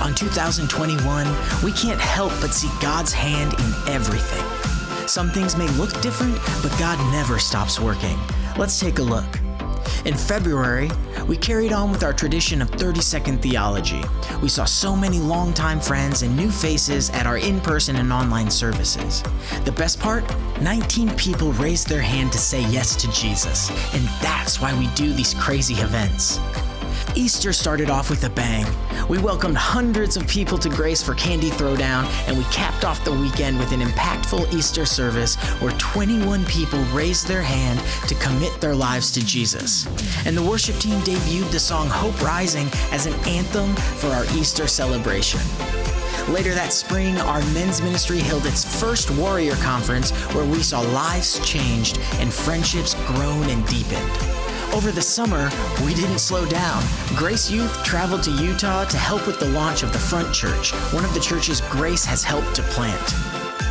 On 2021, we can't help but see God's hand in everything. Some things may look different, but God never stops working. Let's take a look. In February, we carried on with our tradition of 30-second theology. We saw so many longtime friends and new faces at our in-person and online services. The best part? 19 people raised their hand to say yes to Jesus, and that's why we do these crazy events. Easter started off with a bang. We welcomed hundreds of people to Grace for Candy Throwdown, and we capped off the weekend with an impactful Easter service where 21 people raised their hand to commit their lives to Jesus. And the worship team debuted the song Hope Rising as an anthem for our Easter celebration. Later that spring, our men's ministry held its first Warrior Conference where we saw lives changed and friendships grown and deepened. Over the summer, we didn't slow down. Grace Youth traveled to Utah to help with the launch of the Front Church, one of the churches Grace has helped to plant.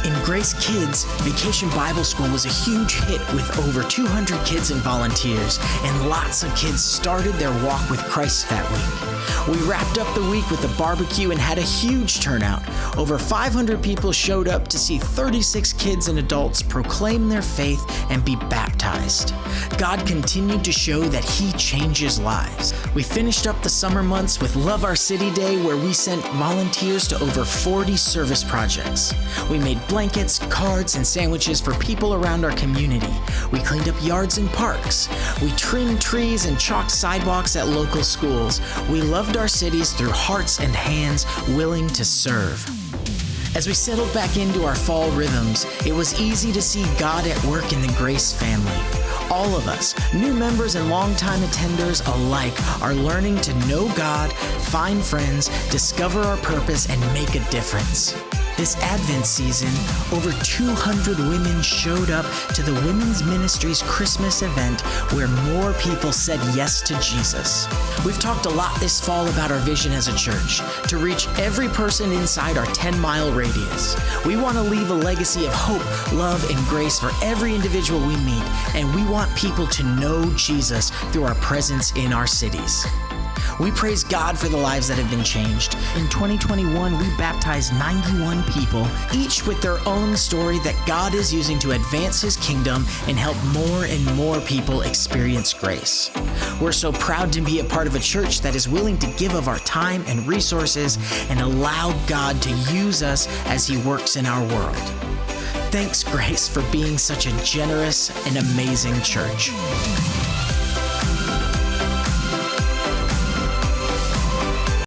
In Grace Kids, Vacation Bible School was a huge hit with over 200 kids and volunteers, and lots of kids started their walk with Christ that week. We wrapped up the week with a barbecue and had a huge turnout. Over 500 people showed up to see 36 kids and adults proclaim their faith and be baptized. God continued to show that He changes lives. We finished up the summer months with Love Our City Day, where we sent volunteers to over 40 service projects. We made blankets, cards, and sandwiches for people around our community. We cleaned up yards and parks. We trimmed trees and chalked sidewalks at local schools. We loved our cities through hearts and hands willing to serve. As we settled back into our fall rhythms, it was easy to see God at work in the Grace family. All of us, new members and longtime attenders alike, are learning to know God, find friends, discover our purpose, and make a difference. This Advent season, over 200 women showed up to the Women's Ministry's Christmas event where more people said yes to Jesus. We've talked a lot this fall about our vision as a church, to reach every person inside our 10-mile radius. We want to leave a legacy of hope, love, and grace for every individual we meet, and we want people to know Jesus through our presence in our cities. We praise God for the lives that have been changed. In 2021, we baptized 91 people, each with their own story that God is using to advance His kingdom and help more and more people experience grace. We're so proud to be a part of a church that is willing to give of our time and resources and allow God to use us as He works in our world. Thanks, Grace, for being such a generous and amazing church.